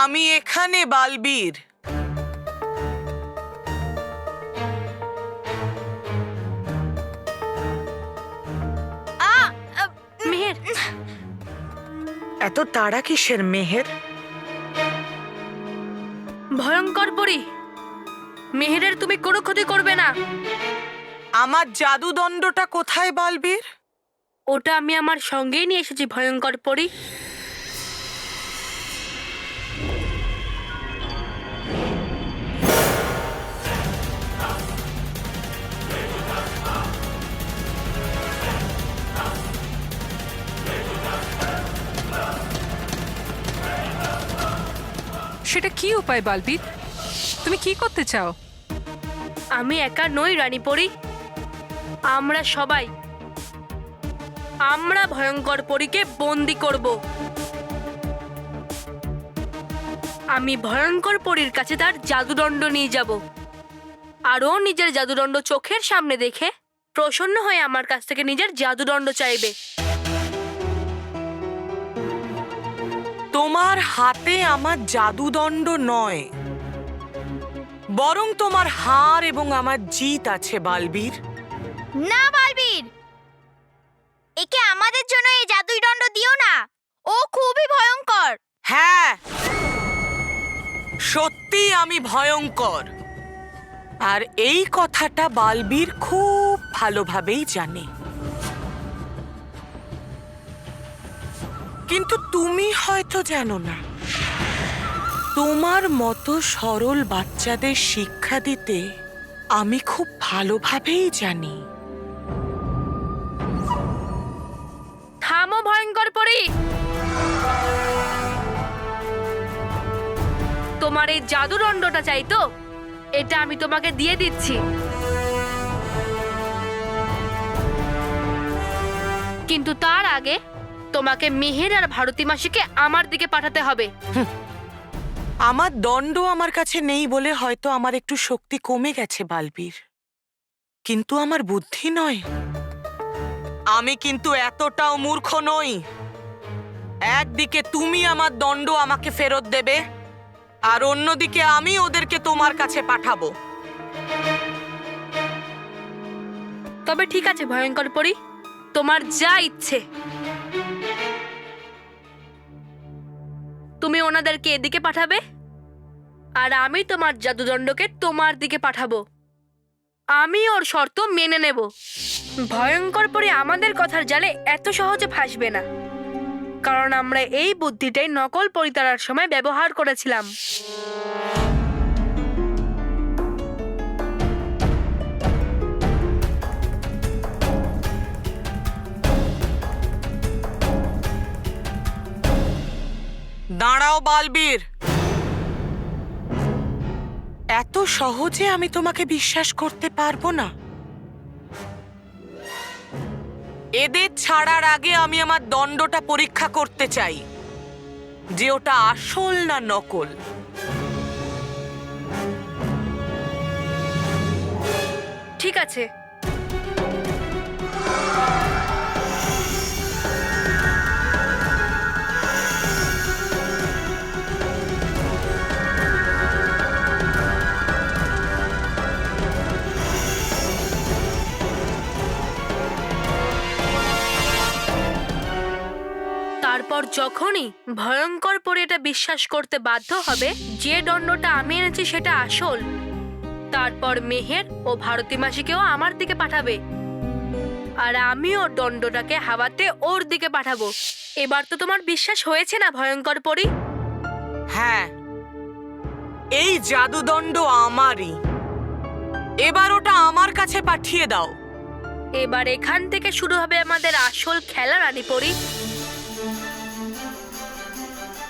আমি এখানে বালবীর। মেহের, এত তাড়া কিসের মেহের? ভয়ঙ্কর পরী, মেহেরের তুমি কোনো ক্ষতি করবে না। আমার জাদুদণ্ডটা কোথায় বালবীর? ওটা আমি আমার সঙ্গেই নিয়ে এসেছি ভয়ঙ্কর পরী। সেটা কি উপায় বালবীর? তুমি কি করতে চাও? আমি একা নই রানী পরী, আমরা সবাই ভয়ঙ্কর পরীকে বন্দি করব। আমি ভয়ঙ্কর পরীর কাছে তার জাদুদণ্ড নিয়ে যাব, আর ও নিজের জাদুদণ্ড চোখের সামনে দেখে প্রসন্ন হয়ে আমার কাছ থেকে নিজের জাদুদণ্ড চাইবে। তোমার হাতে আমার জাদুদণ্ড নয়, বরং তোমার হার এবং আমার জিত আছে বালবীর। না বালবীর, একে আমাদের জন্য এই জাদুই দণ্ড দিও না, ও খুবই ভয়ঙ্কর। হ্যাঁ, সত্যি আমি ভয়ঙ্কর, আর এই কথাটা বালবীর খুব ভালোভাবেই জানে। কিন্তু তুমি হয়তো জানো না, তোমার মতো সরল বাচ্চাদের শিক্ষা দিতে আমি খুব ভালোভাবেই জানি। থামো ভয়ঙ্কর পরী, তোমার এই জাদুদণ্ডটা চাই তো? এটা আমি তোমাকে দিয়ে দিচ্ছি, কিন্তু তার আগে তোমাকে মেহের আর ভারতী মাসিকে আমার দিকে পাঠাতে হবে। আমার দণ্ড আমার কাছে নেই বলে হয়তো আমার একটু শক্তি কমে গেছে বালবীর, কিন্তু আমার বুদ্ধি নয়। আমি কিন্তু এতটাও মূর্খ নই। একদিকে তুমি আমার দণ্ড আমাকে ফেরত দেবে, আর অন্যদিকে আমি ওদেরকে তোমার কাছে পাঠাবো। তবে ঠিক আছে ভয়ঙ্কর পরী, তোমার যা ইচ্ছে। তুমি ওনাদেরকে এদিকে পাঠাবে, আর আমি তোমার জাদুদণ্ডকে তোমার দিকে পাঠাবো। আমি ওর শর্ত মেনে নেব। ভয়ঙ্কর পরী আমাদের কথার জালে এত সহজে ফাঁসবে না, কারণ আমরা এই বুদ্ধিটাই নকল পরিতারার সময় ব্যবহার করেছিলাম। দাঁড়াও বালবীর, এত সহজে আমি তোমাকে বিশ্বাস করতে পারবো না। এদের ছাড়ার আগে আমি আমার দণ্ডটা পরীক্ষা করতে চাই যে ওটা আসল না নকল। ঠিক আছে, তারপর যখনই ভয়ঙ্কর পরী এটা বিশ্বাস করতে বাধ্য হবে যে দণ্ডটা আমি এনেছি সেটা আসল, তারপর মেহের ও ভারতী মাসিকেও আমার দিকে পাঠাবে, আর আমি ওর দণ্ডটাকে হাওয়াতে ওর দিকে পাঠাবো। এবার তো তোমার বিশ্বাস হয়েছে না ভয়ঙ্কর পরী? হ্যাঁ, এই জাদুদণ্ড আমারই। এবার ওটা আমার কাছে পাঠিয়ে দাও। এবার এখান থেকে শুরু হবে আমাদের আসল খেলা রানী পরী।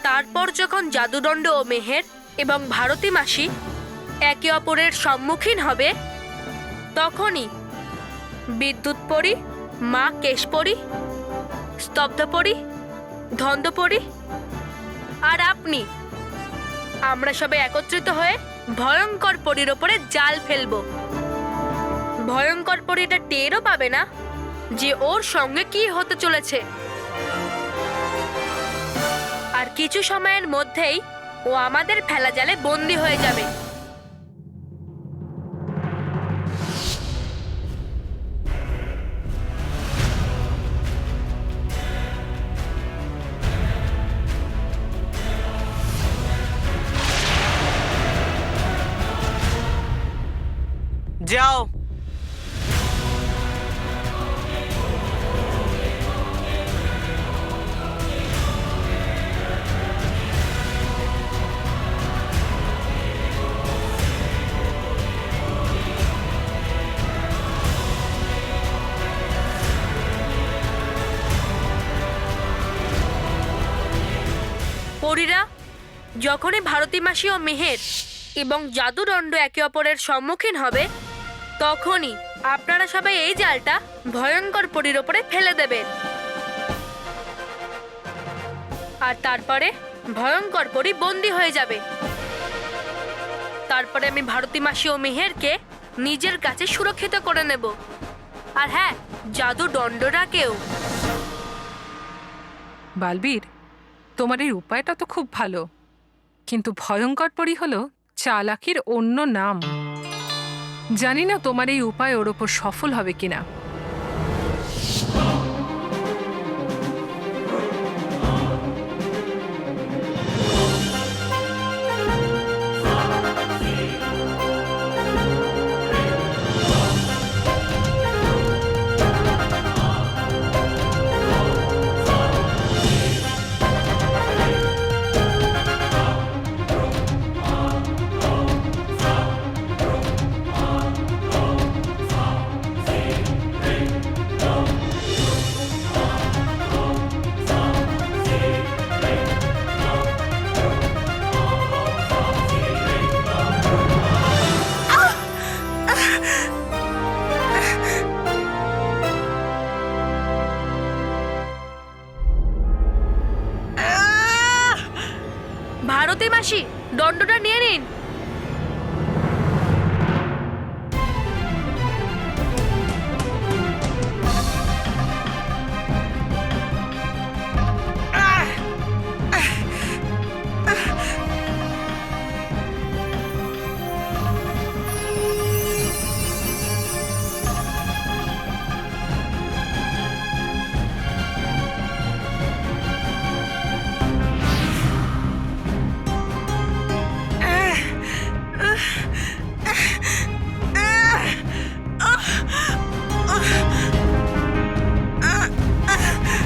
তারপর যখন জাদুদণ্ড ও মেহের এবং ভারতী মাসি একে অপরের সম্মুখীন হবে, তখনই বিদ্যুৎ পরী, মা কেশপরী, স্তব্ধ পরী, ধন্দ পরী আর আপনি, আমরা সবাই একত্রিত হয়ে ভয়ঙ্কর পরীর ওপরে জাল ফেলবো। ভয়ঙ্কর পরী এটা টেরও পাবে না যে ওর সঙ্গে কি হতে চলেছে। আর কিছু সময়ের মধ্যেই ও আমাদের ফেলা জালে বন্দি হয়ে যাবে। যাও। পরীরা, যখনই ভারতী মাসি ও মেহের এবং জাদুদণ্ড একে অপরের সম্মুখীন হবে, তখনই আপনারা সবাই এই জালটা ভয়ঙ্কর পরীর ওপরে ফেলে দেবেন। আর তারপরে ভয়ঙ্কর পরী বন্দী হয়ে যাবে। তারপরে আমি ভারতী মাসি ও মেহেরকে নিজের কাছে সুরক্ষিত করে নেব। আর হ্যাঁ, জাদুদণ্ডটাকেও। বালবীর, তোমার এই উপায়টা তো খুব ভালো, কিন্তু ভয়ঙ্কর পরী হলো চালাকির অন্য নাম। জানি না তোমার এই উপায় ওর ওপর সফল হবে কিনা। ভারতী মাসি, দণ্ডটা নিয়ে নিন।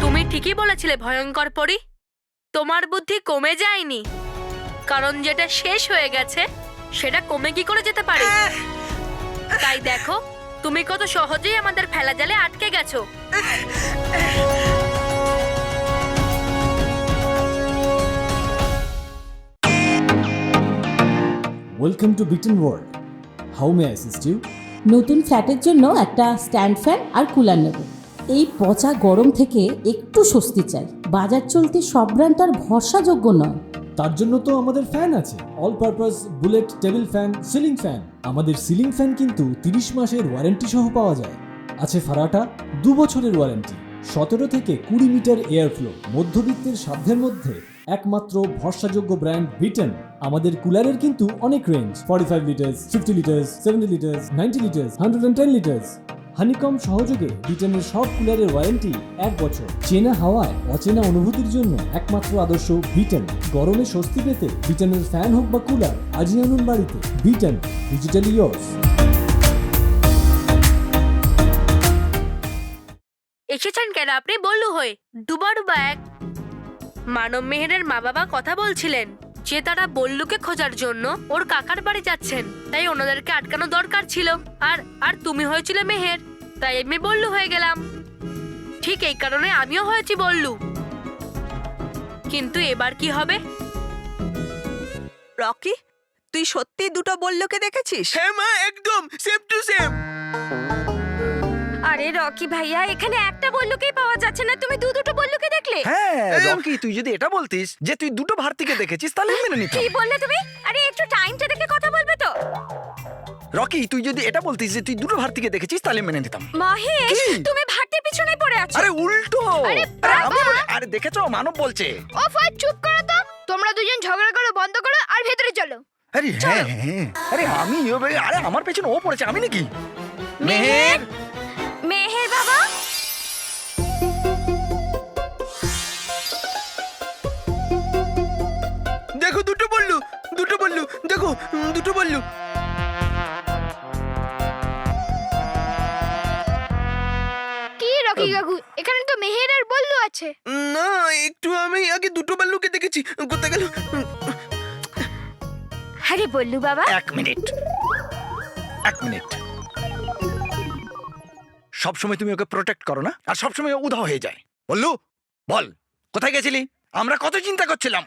তুমি ঠিকই বলেছিলে ভয়ঙ্কর পরী, তোমার বুদ্ধি কমে যায়নি। কারণ যেটা শেষ হয়ে গেছে সেটা কমে কি করে যেতে পারে? তাই দেখো, তুমি কত সহজেই আমাদের ফেলা জালে আটকে গেছো। Welcome to Beaten World. How may I assist you? নতুন ফ্ল্যাটের জন্য একটা স্ট্যান্ড ফ্যান আর কুলার নেব। এই পচা গরম থেকে একটু স্বস্তি চাই। বাজার চলতে সব ব্র্যান্ড আর ভরসাযোগ্য নয়। তার জন্য তো আমাদের ফ্যান আছে, all purpose bullet table fan, ceiling fan. আমাদের সিলিং ফ্যান কিন্তু 30 মাসের ওয়ারেন্টি সহ পাওয়া যায়। আছে ফারাটা 2 বছরের ওয়ারেন্টি, 17 থেকে 20 মিটার এয়ার ফ্লো। মধ্যবিত্তের সাধ্যের মধ্যে একমাত্র ভরসাযোগ্য ব্র্যান্ড বিটেন। আমাদের কুলারের কিন্তু অনেক range, 45 litres, 50 litres, 70 litres, 90 litres, 110 litres. Honeycomb সহযোগে বিটেনের সব কুলারের ওয়ারেন্টি 1 বছর। চেনা হাওয়ায় অচেনা অনুভূতির জন্য একমাত্র আদর্শ বিটেন। গরমে স্বস্তি পেতে বিটেনের ফ্যান হোক বা কুলার, আজই আনুন বাড়িতে। Beaten, digitally yours. এসেছেন কেন আপনি বল্লু হয়ে? দুবার ব্যাগ। মানব মেহেরের মা বাবা কথা বলছিলেন যে তারা বল্লুকে খোঁজার জন্য ওর কাকার বাড়ি যাচ্ছেন, তাই ওনাদেরকে আটকানো দরকার ছিল। আর তুমি হয়েছিলে মেহের, তাই আমি বল্লু হয়ে গেলাম। ঠিক এই কারণে আমিও হয়েছি বল্লু। কিন্তু এবার কি হবে? রকি, তুই সত্যি দুটো বল্লুকে দেখেছিস? হ্যাঁ মা, একদম সেম টু সেম। আরে রকি ভাইয়া, এখানে একটা বল্লুকেই পাওয়া যাচ্ছে না, তুমি দুটো বল্লুকে দেখলে? হ্যাঁ রকি, তুই যদি এটা বলতিস যে তুই দুটো ভারতীকে দেখেছিস তাহলে মেনে নিতাম। কি বললে তুমি? আরে একটু টাইমটা দেখে কথা বলবে তো। রকি, তুই যদি এটা বলতিস যে তুই দুটো ভারতীকে দেখেছিস তাহলে মেনে নিতাম। মহেশ, কি? তুমি ভারতীর পিছনে পড়ে আছো। আরে উল্টো। আরে আরে দেখেছো, মানব বলছে। ও ফাই, চুপ করো তো। তোমরা দুজন ঝগড়া করো বন্ধ করো আর ভেতরে চলো। আরে হ্যাঁ হ্যাঁ আরে আমি আরে আমার পেছনে ও পড়েছে আমি নাকি মেহের মেহের বাবা, দেখো দুটো বললু দেখো দুটো বললু। কি রকি কাকু, এখানে তো মেহের আর বল্লু আছে। না একটু আমি আগে দুটো বল্লুকে দেখেছি কোথায় গেল। আরে বল্লু বাবা, এক মিনিট সবসময় তুমি ওকে প্রোটেক্ট করো না, আর সবসময় ও উধাও হয়ে যায়। বললু বল কোথায় গেছিলি? আমরা কত চিন্তা করছিলাম।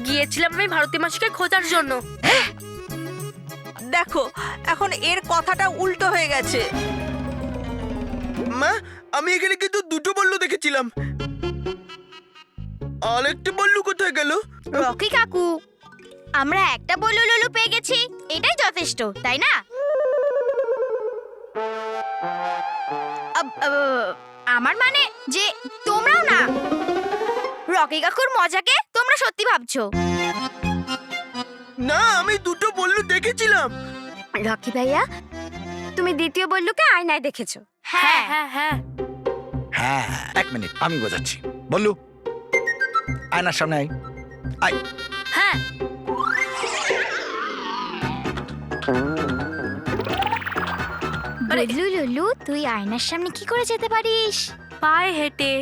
গিয়েছিলাম আমি ভারতী মাসিকে খোঁজার জন্য। দেখো এখন এর কথাটা উল্টো হয়ে গেছে। মা আমি এখানে কিন্তু দুটো বল্লু দেখেছিলাম, আরেকটা বল্লু কোথায় গেল? রকি কাকু, আমরা একটা বল্লু লুলু পেয়ে গেছি, এটাই যথেষ্ট, তাই না? আমার মানে যে তোমরাও না, রকি কাকুর মজাকে তোমরা সত্যি ভাবছো। না আমি দুটো বল্লু দেখেছিলাম। রকি ভাইয়া, তুমি দ্বিতীয় বল্লুকে আয়নায় দেখেছো? হ্যাঁ হ্যাঁ হ্যাঁ। হ্যাঁ এক মিনিট আমি বোঝাচ্ছি। বললু আয়নার সামনে আয়। হ্যাঁ বল্লু লুলু, তুই আয়নার সামনে কি করে যেতে পারিস? পায়ে হেঁটে।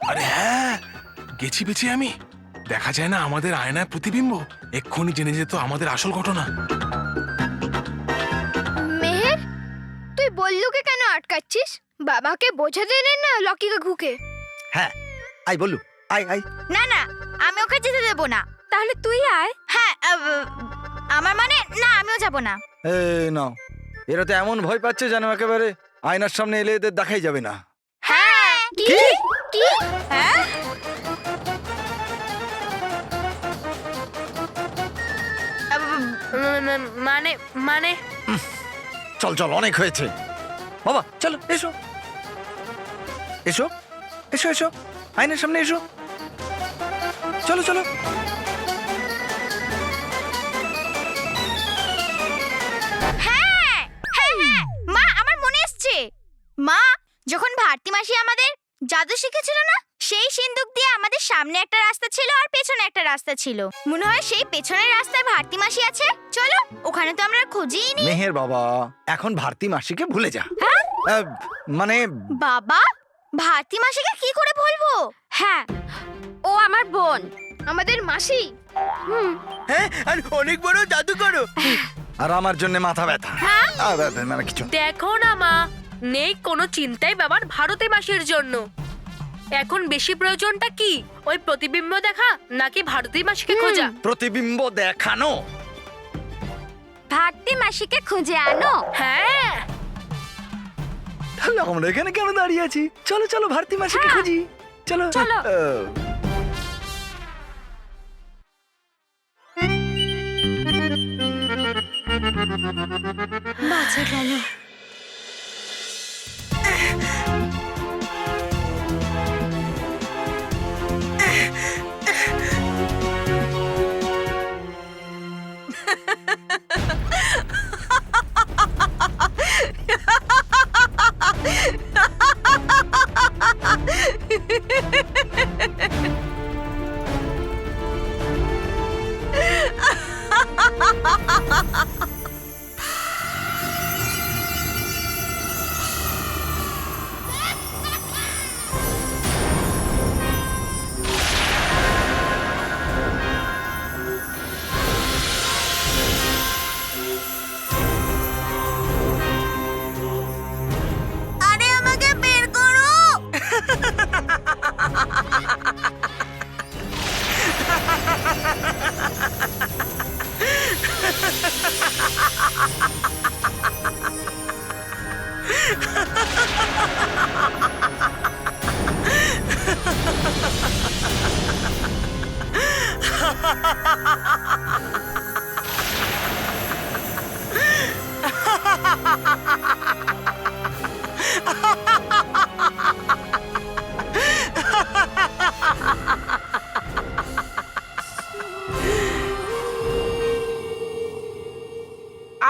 আরে হ্যাঁ গেছি বেছি আমি, দেখা যায় না আমাদের আয়নায় প্রতিবিম্ব, এক্ষুনি জেনে যেত আমাদের আসল ঘটনা। মেহের, তুই বল্লুকে কেন আটকাচ্ছিস? বাবাকে বোঝাতে দে না লকি কাকুকে। হ্যাঁ আয় বললু আয়। না না, আমি ওকে যেতে দেব না। তাহলে তুই আয়। হ্যাঁ, আমার মানে না, আমিও যাব না। নাও, এরা তো এমন ভয় পাচ্ছে যেন একেবারে আয়নার সামনে এলে এদের দেখাই যাবে না। হ্যাঁ কি কি? হ্যাঁ মানে মানে চল অনেক হয়েছে বাবা, চলো এসো এসো এসো এসো আয়নার সামনে এসো, চলো। হ্যাঁ হ্যাঁ হ্যাঁ, মা আমার মনে এসছে। মা, যখন ভারতী মাসি আমাদের জাদু শিখেছিল না, সেই সিন্দুক দিয়ে আমাদের সামনে একটা রাস্তা ছিল আর পেছনে একটা রাস্তা ছিল। মনে হয় সেই পেছনের রাস্তায় ভারতী মাসি আছে। চলো, ওখানে তো আমরা খুঁজিই নি। মেহের বাবা, এখন ভারতী মাসিকে ভুলে যা। মানে বাবা, ভারতী মাসিকে কি করে বলবো? হ্যাঁ, ও আমার বোন, আমাদের মাসি। হ্যাঁ আর অনেক বড় জাদু করো। আর আমার জন্য মাথা ব্যথা। মানে কিছু দেখো না মা, নেই কোনো চিন্তাই বাবার ভারতী মাসির জন্য। এখন বেশি প্রয়োজনটা কি, ওই প্রতিবিম্ব দেখা নাকি ভারতী মাসিকে খোঁজা? প্রতিবিম্ব দেখানো। ভারতী মাসিকে খুঁজে আনো। হ্যাঁ তাহলে আমরা এখানে কেন দাঁড়িয়ে আছি? চলো ভারতী মাসিকে খুঁজি, চলো। বাঁচা গেল।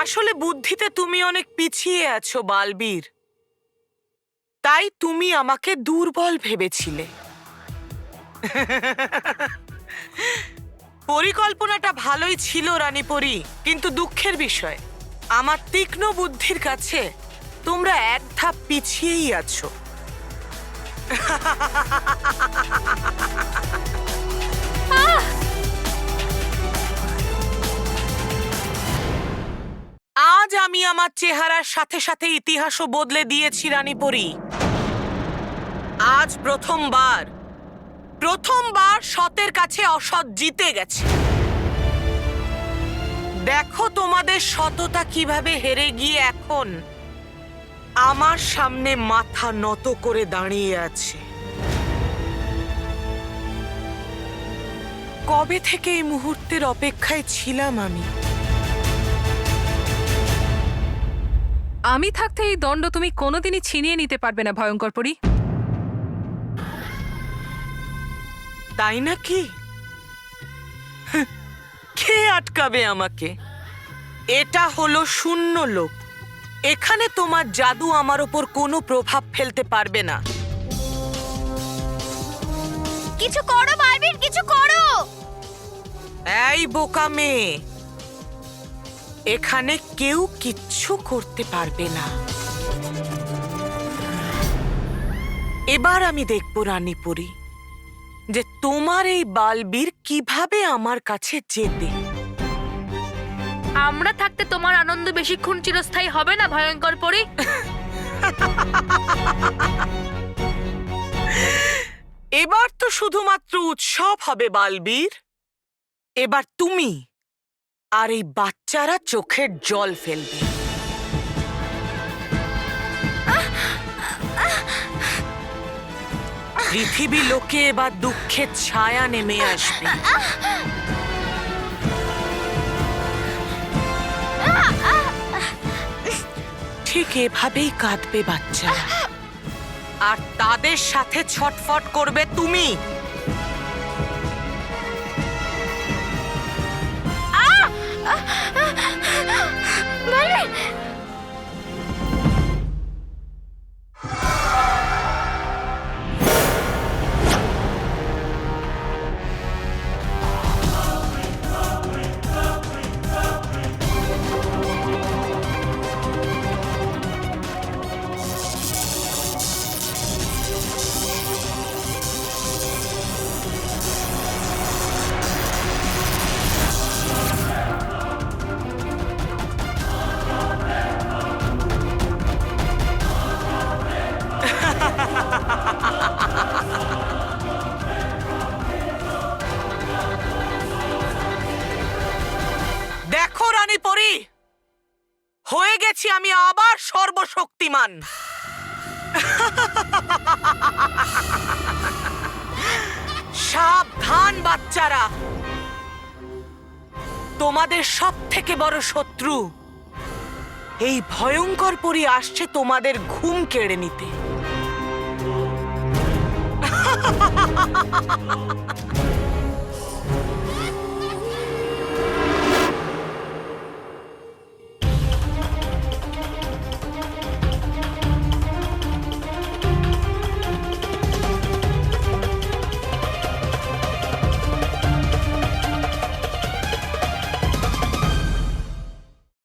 আসলে বুদ্ধিতে তুমি অনেক পিছিয়ে আছো বালবীর, তাই তুমি আমাকে দুর্বল ভেবেছিলে। পরিকল্পনাটা ভালোই ছিল রানীপরি, কিন্তু দুঃখের বিষয় আমার তীক্ষ্ণ বুদ্ধির কাছে তোমরা এক ধাপ পিছিয়েই আছো। আজ আমি আমার চেহারার সাথে সাথে ইতিহাসও বদলে দিয়েছি রানীপরি। আজ প্রথমবার সতের কাছে অসৎ জিতে গেছে। দেখো তোমাদের সততা কিভাবে হেরে গিয়ে এখন আমার সামনে মাথা নত করে দাঁড়িয়ে আছে। কবে থেকে এই মুহূর্তের অপেক্ষায় ছিলাম আমি। আমি থাকতে এই দণ্ড তুমি কোনোদিনই ছিনিয়ে নিতে পারবে না ভয়ঙ্কর পরী। তাই নাকি? কে আটকাবে আমাকে? এটা হলো শূন্য লোক। এখানে তোমার জাদু আমার ওপর কোনো প্রভাব ফেলতে পারবে না। কিছু করো বালবীর, কিছু করো। এই বোকা মেয়ে, এখানে কেউ কিচ্ছু করতে পারবে না। এবার আমি দেখব রানীপরি যে তোমার এই বালবীর কিভাবে আমার কাছে যেতে। আমরা থাকতে তোমার আনন্দ বেশিক্ষণ চিরস্থায়ী হবে না ভয়ঙ্কর পরী। এবার তো শুধুমাত্র উৎসব হবে বালবীর। এবার তুমি আর এই বাচ্চারা চোখের জল ফেলবে। পৃথিবী লোকে এবার দুঃখের ছায়া নেমে আসবে। ঠিক এভাবেই কাঁদবে বাচ্চারা, আর তাদের সাথে ছটফট করবে তুমি। দেখো রানীপরি, হয়ে গেছি আমি আবার সর্বশক্তিমান। সাবধান বাচ্চারা, তোমাদের সব থেকে বড় শত্রু এই ভয়ঙ্কর পরী আসছে তোমাদের ঘুম কেড়ে নিতে।